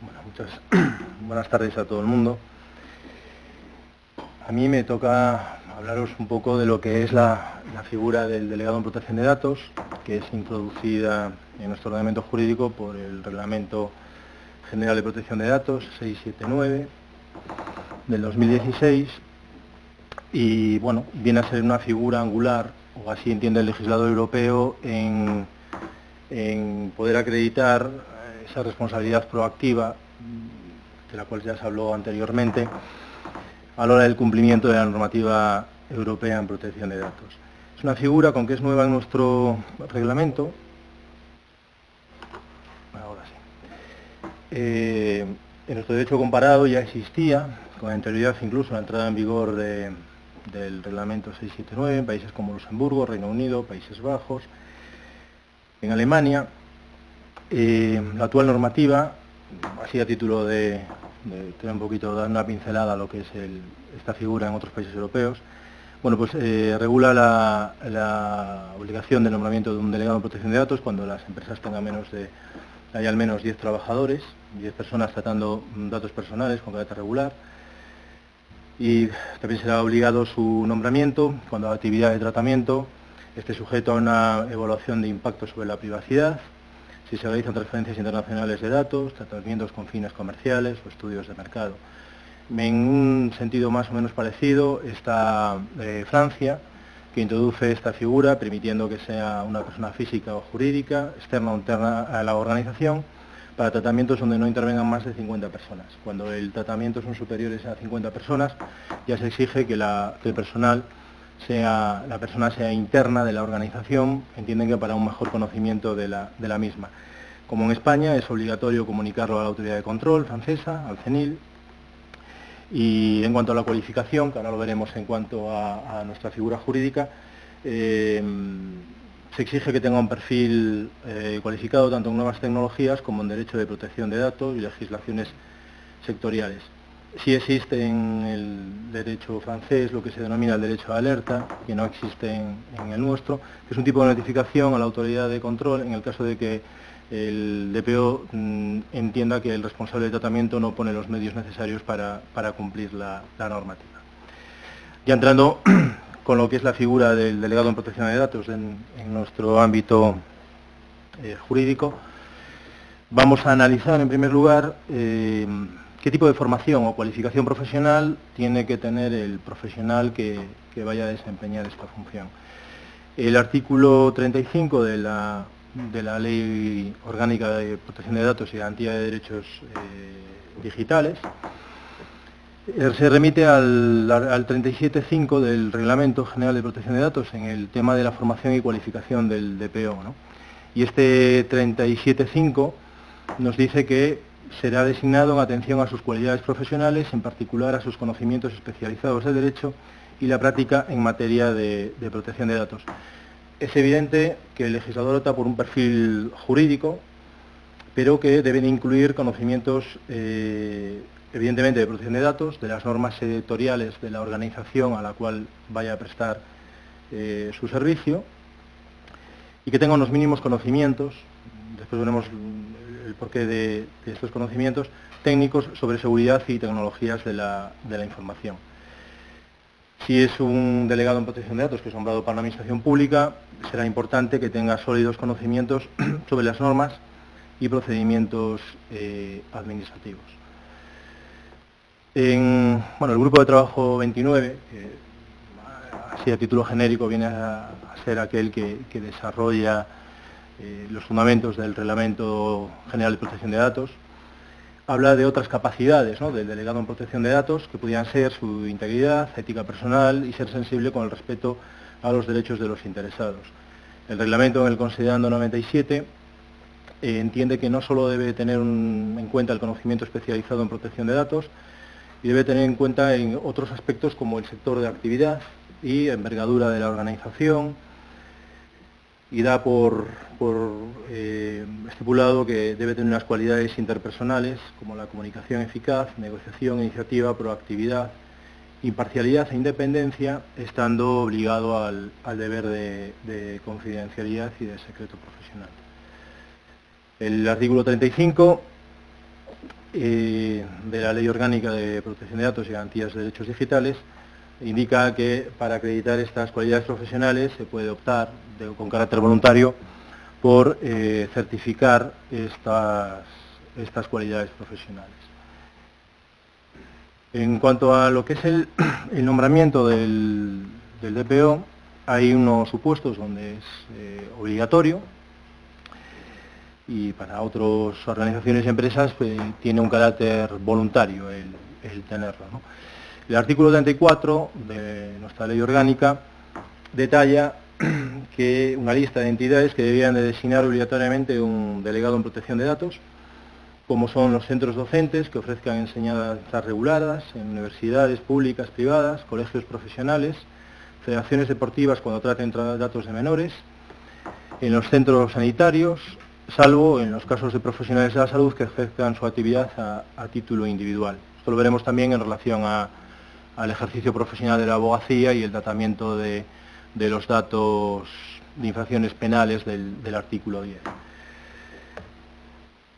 Bueno, buenas tardes a todo el mundo. A mí me toca hablaros un poco de lo que es la figura del delegado en protección de datos, que es introducida en nuestro ordenamiento jurídico por el Reglamento General de Protección de Datos 679 del 2016 y, bueno, viene a ser una figura angular, o así entiende el legislador europeo, en poder acreditar esa responsabilidad proactiva, de la cual ya se habló anteriormente, a la hora del cumplimiento de la normativa europea en protección de datos. Es una figura con que es nueva en nuestro reglamento. Ahora sí. En nuestro derecho comparado ya existía, con anterioridad incluso a la entrada en vigor del reglamento 679, en países como Luxemburgo, Reino Unido, Países Bajos, en Alemania. La actual normativa, así a título de tener un poquito, dar una pincelada a lo que es esta figura en otros países europeos, bueno, pues regula la obligación de nombramiento de un delegado en protección de datos cuando las empresas tengan hay al menos 10 trabajadores, 10 personas tratando datos personales con carácter regular, y también será obligado su nombramiento cuando la actividad de tratamiento esté sujeto a una evaluación de impacto sobre la privacidad, si se realizan transferencias internacionales de datos, tratamientos con fines comerciales o estudios de mercado. En un sentido más o menos parecido está Francia, que introduce esta figura permitiendo que sea una persona física o jurídica, externa o interna a la organización, para tratamientos donde no intervengan más de 50 personas. Cuando el tratamiento son superiores a 50 personas, ya se exige que la persona sea interna de la organización, entienden que para un mejor conocimiento de la misma. Como en España, es obligatorio comunicarlo a la autoridad de control francesa, al CENIL. Y en cuanto a la cualificación, que ahora lo veremos en cuanto a nuestra figura jurídica, se exige que tenga un perfil cualificado tanto en nuevas tecnologías como en derecho de protección de datos y legislaciones sectoriales. Sí existe en el derecho francés lo que se denomina el derecho de alerta, que no existe en el nuestro, que es un tipo de notificación a la autoridad de control en el caso de que el DPO entienda que el responsable de tratamiento no pone los medios necesarios para cumplir la normativa. Ya entrando con lo que es la figura del delegado en protección de datos en nuestro ámbito jurídico, vamos a analizar en primer lugar qué tipo de formación o cualificación profesional tiene que tener el profesional que vaya a desempeñar esta función. El artículo 35 de la Ley Orgánica de Protección de Datos y Garantía de Derechos Digitales se remite al 37.5 del Reglamento General de Protección de Datos en el tema de la formación y cualificación del DPO, ¿no? Y este 37.5 nos dice que será designado en atención a sus cualidades profesionales, en particular a sus conocimientos especializados de derecho y la práctica en materia de protección de datos. Es evidente que el legislador opta por un perfil jurídico, pero que deben incluir conocimientos, evidentemente, de protección de datos, de las normas sectoriales de la organización a la cual vaya a prestar su servicio, y que tenga unos mínimos conocimientos, después veremos el porqué de estos conocimientos, técnicos sobre seguridad y tecnologías de la información. Si es un delegado en protección de datos que es nombrado para la administración pública, será importante que tenga sólidos conocimientos sobre las normas y procedimientos administrativos. El grupo de trabajo 29, así a título genérico, viene a ser aquel que desarrolla los fundamentos del Reglamento General de Protección de Datos. Habla de otras capacidades, ¿no?, del delegado en protección de datos, que podrían ser su integridad, ética personal y ser sensible con el respeto a los derechos de los interesados. El reglamento, en el considerando 97, entiende que no solo debe tener en cuenta el conocimiento especializado en protección de datos, y debe tener en cuenta en otros aspectos como el sector de actividad y envergadura de la organización, y da por estipulado que debe tener unas cualidades interpersonales como la comunicación eficaz, negociación, iniciativa, proactividad, imparcialidad e independencia, estando obligado al deber de confidencialidad y de secreto profesional. El artículo 35 de la Ley Orgánica de Protección de Datos y Garantías de Derechos Digitales indica que para acreditar estas cualidades profesionales se puede optar con carácter voluntario por certificar estas cualidades profesionales. En cuanto a lo que es el nombramiento del DPO, hay unos supuestos donde es obligatorio, y para otras organizaciones y empresas tiene un carácter voluntario el tenerlo, ¿no? El artículo 34 de nuestra ley orgánica detalla que una lista de entidades que debían de designar obligatoriamente un delegado en protección de datos, como son los centros docentes que ofrezcan enseñanzas reguladas en universidades públicas, privadas, colegios profesionales, federaciones deportivas cuando traten datos de menores, en los centros sanitarios, salvo en los casos de profesionales de la salud que ejerzan su actividad a título individual. Esto lo veremos también en relación al ejercicio profesional de la abogacía y el tratamiento de los datos de infracciones penales del artículo 10.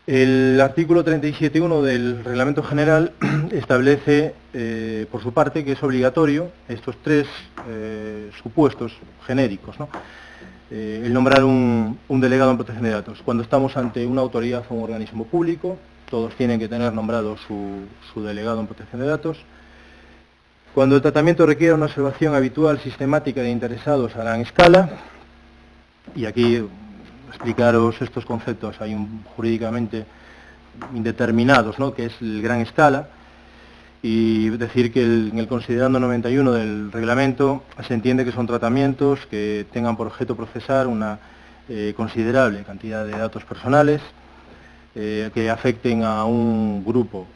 El artículo 37.1 del Reglamento General establece, por su parte, que es obligatorio estos tres supuestos genéricos, ¿no? El nombrar un delegado en protección de datos. Cuando estamos ante una autoridad o un organismo público, todos tienen que tener nombrado su delegado en protección de datos. Cuando el tratamiento requiere una observación habitual, sistemática de interesados a gran escala, y aquí explicaros estos conceptos, hay jurídicamente indeterminados, ¿no?, que es el gran escala, y decir que en el considerando 91 del reglamento se entiende que son tratamientos que tengan por objeto procesar una considerable cantidad de datos personales que afecten a un grupo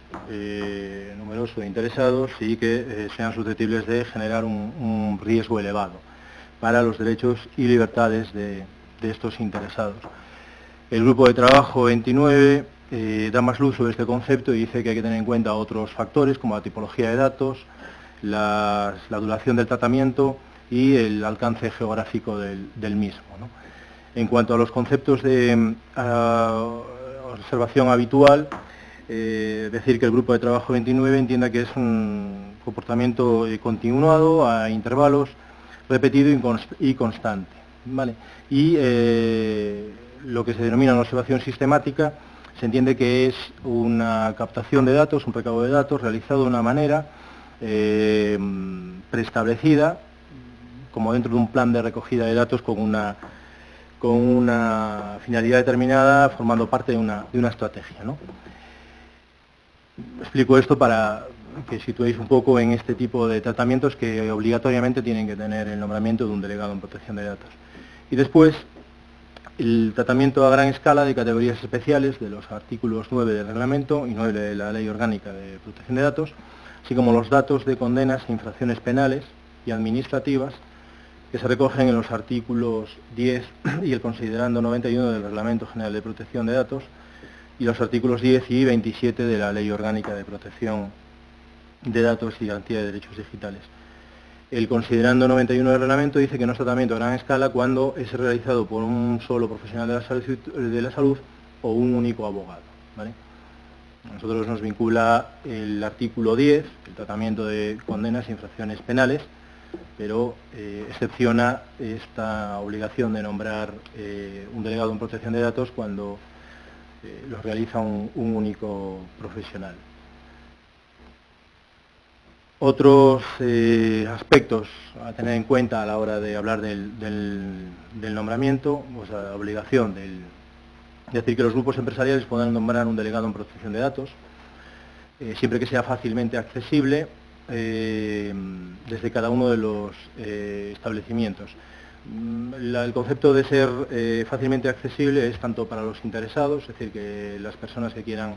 numeroso de interesados y que sean susceptibles de generar un riesgo elevado para los derechos y libertades de estos interesados. El grupo de trabajo 29 da más luz sobre este concepto y dice que hay que tener en cuenta otros factores como la tipología de datos, la duración del tratamiento y el alcance geográfico del mismo, ¿no? En cuanto a los conceptos de observación habitual, decir que el grupo de trabajo 29 entienda que es un comportamiento continuado a intervalos, repetido y constante, ¿vale? Y lo que se denomina una observación sistemática se entiende que es una captación de datos, un recaudo de datos realizado de una manera preestablecida, como dentro de un plan de recogida de datos con una finalidad determinada, formando parte de una estrategia, ¿no? Explico esto para que situéis un poco en este tipo de tratamientos que obligatoriamente tienen que tener el nombramiento de un delegado en protección de datos. Y después, el tratamiento a gran escala de categorías especiales de los artículos 9 del reglamento y 9 de la Ley Orgánica de Protección de Datos, así como los datos de condenas e infracciones penales y administrativas que se recogen en los artículos 10 y el considerando 91 del Reglamento General de Protección de Datos y los artículos 10 y 27 de la Ley Orgánica de Protección de Datos y Garantía de Derechos Digitales. El considerando 91 del reglamento dice que no es tratamiento a gran escala cuando es realizado por un solo profesional de la salud o un único abogado, ¿vale? A nosotros nos vincula el artículo 10, el tratamiento de condenas e infracciones penales, pero excepciona esta obligación de nombrar un delegado en protección de datos cuando lo realiza un único profesional. Otros aspectos a tener en cuenta a la hora de hablar del nombramiento, o sea, la obligación de decir que los grupos empresariales podrán nombrar un delegado en protección de datos, siempre que sea fácilmente accesible desde cada uno de los establecimientos. El concepto de ser fácilmente accesible es tanto para los interesados, es decir, que las personas que quieran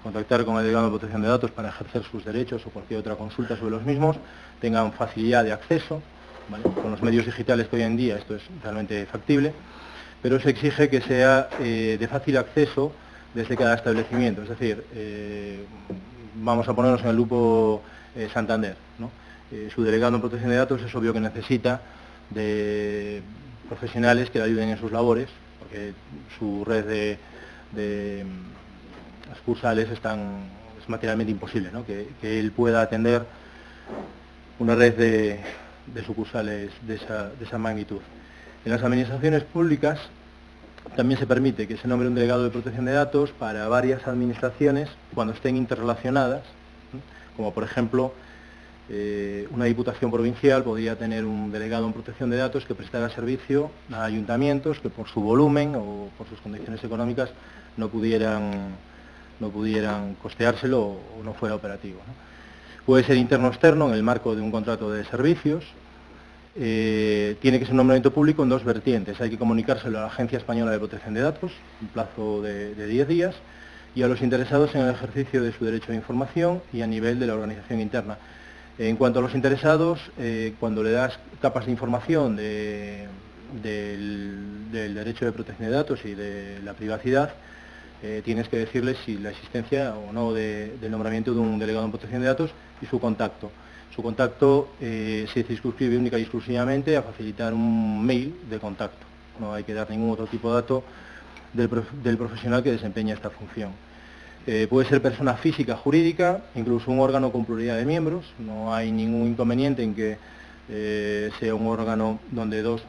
contactar con el delegado de protección de datos para ejercer sus derechos o cualquier otra consulta sobre los mismos, tengan facilidad de acceso, ¿vale? Con los medios digitales que hoy en día esto es realmente factible, pero se exige que sea de fácil acceso desde cada establecimiento, es decir, vamos a ponernos en el grupo Santander, ¿no? Su delegado en protección de datos es obvio que necesita de profesionales que le ayuden en sus labores, porque su red de sucursales están es materialmente imposible, ¿no? que él pueda atender una red de sucursales de esa magnitud. En las administraciones públicas también se permite que se nombre un delegado de protección de datos para varias administraciones cuando estén interrelacionadas, ¿no? Como por ejemplo una diputación provincial podría tener un delegado en protección de datos que prestara servicio a ayuntamientos que por su volumen o por sus condiciones económicas no pudieran costeárselo o no fuera operativo, ¿no? Puede ser interno o externo en el marco de un contrato de servicios. Tiene que ser un nombramiento público en dos vertientes. Hay que comunicárselo a la Agencia Española de Protección de Datos, un plazo de 10 días, y a los interesados en el ejercicio de su derecho de información y a nivel de la organización interna. En cuanto a los interesados, cuando le das capas de información del derecho de protección de datos y de la privacidad, tienes que decirles si la existencia o no del nombramiento de un delegado en protección de datos y su contacto. Su contacto se circunscribe única y exclusivamente a facilitar un mail de contacto. No hay que dar ningún otro tipo de dato del profesional que desempeña esta función. Puede ser persona física, jurídica, incluso un órgano con pluralidad de miembros. No hay ningún inconveniente en que sea un órgano donde dos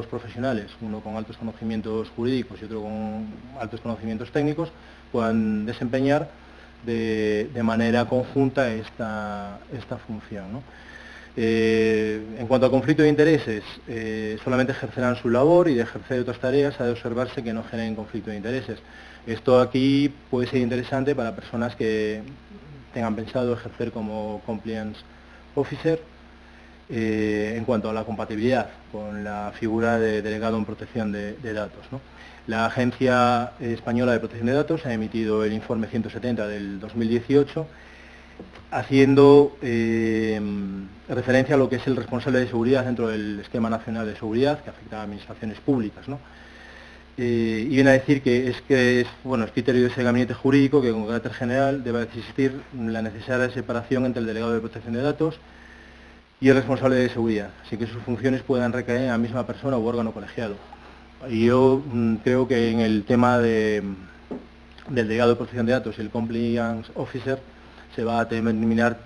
profesionales, uno con altos conocimientos jurídicos y otro con altos conocimientos técnicos, puedan desempeñar de manera conjunta esta función, ¿no? En cuanto al conflicto de intereses, solamente ejercerán su labor y de ejercer otras tareas ha de observarse que no generen conflicto de intereses. Esto aquí puede ser interesante para personas que tengan pensado ejercer como compliance officer en cuanto a la compatibilidad con la figura de delegado en protección de datos, ¿no? La Agencia Española de Protección de Datos ha emitido el informe 170 del 2018 haciendo referencia a lo que es el responsable de seguridad dentro del Esquema Nacional de Seguridad que afecta a administraciones públicas, ¿no? Y viene a decir que es criterio de ese gabinete jurídico que con carácter general debe existir la necesaria separación entre el delegado de protección de datos y el responsable de seguridad, así que sus funciones puedan recaer en la misma persona u órgano colegiado. Y yo creo que en el tema del delegado de protección de datos y el compliance officer se va a terminar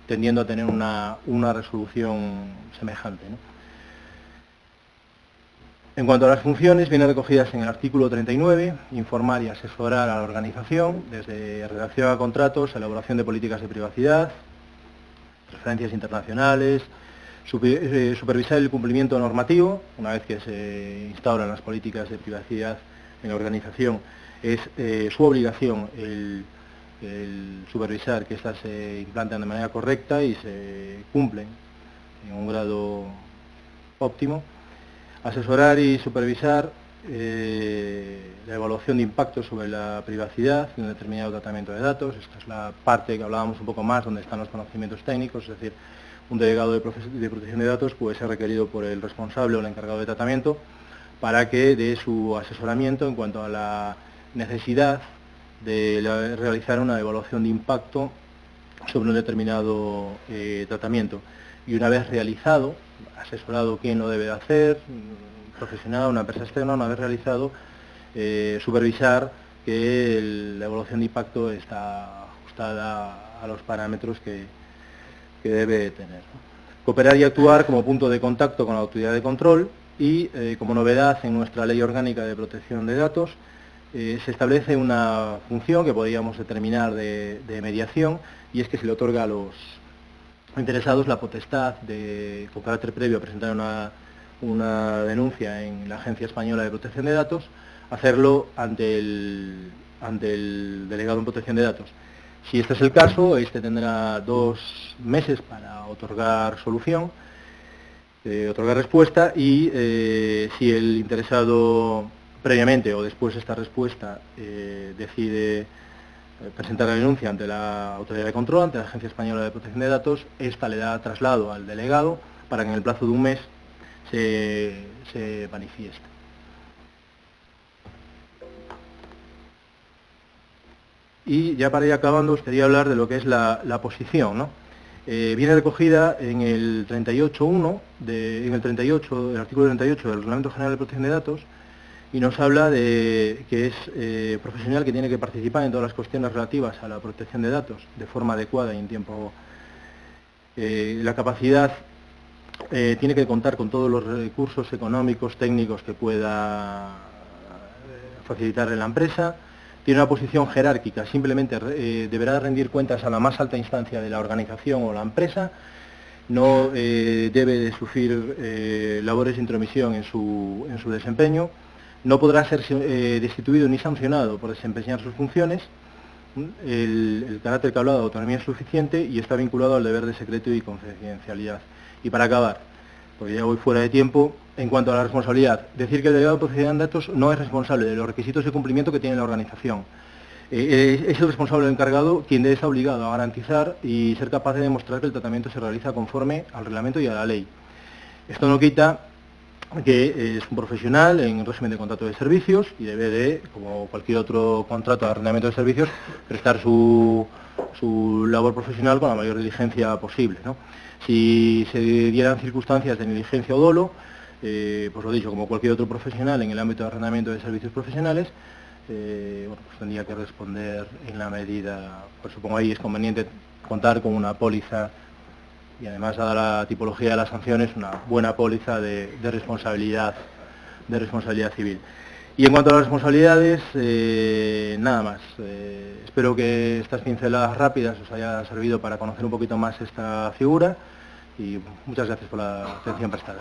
tendiendo a tener una resolución semejante, ¿no? En cuanto a las funciones, vienen recogidas en el artículo 39, informar y asesorar a la organización, desde redacción a contratos, elaboración de políticas de privacidad, referencias internacionales, supervisar el cumplimiento normativo, una vez que se instauran las políticas de privacidad en la organización, es su obligación el supervisar que éstas se implanten de manera correcta y se cumplen en un grado óptimo. Asesorar y supervisar la evaluación de impacto sobre la privacidad de un determinado tratamiento de datos. Esta es la parte que hablábamos un poco más, donde están los conocimientos técnicos, es decir, un delegado de protección de datos puede ser requerido por el responsable o el encargado de tratamiento para que dé su asesoramiento en cuanto a la necesidad de realizar una evaluación de impacto sobre un determinado tratamiento. Y una vez realizado, asesorado quién lo debe hacer, profesional, una empresa externa, una vez realizado, supervisar que la evaluación de impacto está ajustada a los parámetros que debe tener, ¿no? Cooperar y actuar como punto de contacto con la autoridad de control y, como novedad en nuestra Ley Orgánica de Protección de Datos, se establece una función que podríamos determinar de mediación, y es que se le otorga a los interesados la potestad de, con carácter previo a presentar una denuncia en la Agencia Española de Protección de Datos, hacerlo ante el delegado en protección de datos. Si este es el caso, este tendrá 2 meses para otorgar solución, otorgar respuesta, y si el interesado previamente o después de esta respuesta decide presentar la denuncia ante la autoridad de control, ante la Agencia Española de Protección de Datos, esta le da traslado al delegado para que en el plazo de 1 mes se manifieste. Y ya para ir acabando, os quería hablar de lo que es la posición, ¿no? Viene recogida en el 38.1, en el artículo 38 del Reglamento General de Protección de Datos, y nos habla de que es profesional que tiene que participar en todas las cuestiones relativas a la protección de datos de forma adecuada y en tiempo. La capacidad tiene que contar con todos los recursos económicos, técnicos que pueda facilitarle la empresa. Tiene una posición jerárquica, simplemente deberá rendir cuentas a la más alta instancia de la organización o la empresa. No debe de sufrir labores de intromisión en su desempeño. No podrá ser destituido ni sancionado por desempeñar sus funciones. El carácter que ha hablado de autonomía es suficiente y está vinculado al deber de secreto y confidencialidad. Y para acabar, porque ya voy fuera de tiempo, en cuanto a la responsabilidad, decir que el delegado de protección de datos no es responsable de los requisitos de cumplimiento que tiene la organización. Es el responsable o encargado quien está obligado a garantizar y ser capaz de demostrar que el tratamiento se realiza conforme al reglamento y a la ley. Esto no quita que es un profesional en régimen de contrato de servicios y debe de, como cualquier otro contrato de arrendamiento de servicios, prestar su labor profesional con la mayor diligencia posible, ¿no? Si se dieran circunstancias de negligencia o dolo, pues lo dicho, como cualquier otro profesional en el ámbito de arrendamiento de servicios profesionales, bueno, pues tendría que responder en la medida, pues supongo ahí es conveniente contar con una póliza y además, dada la tipología de las sanciones, una buena póliza de responsabilidad civil. Y en cuanto a las responsabilidades, nada más. Espero que estas pinceladas rápidas os haya servido para conocer un poquito más esta figura y muchas gracias por la atención prestada.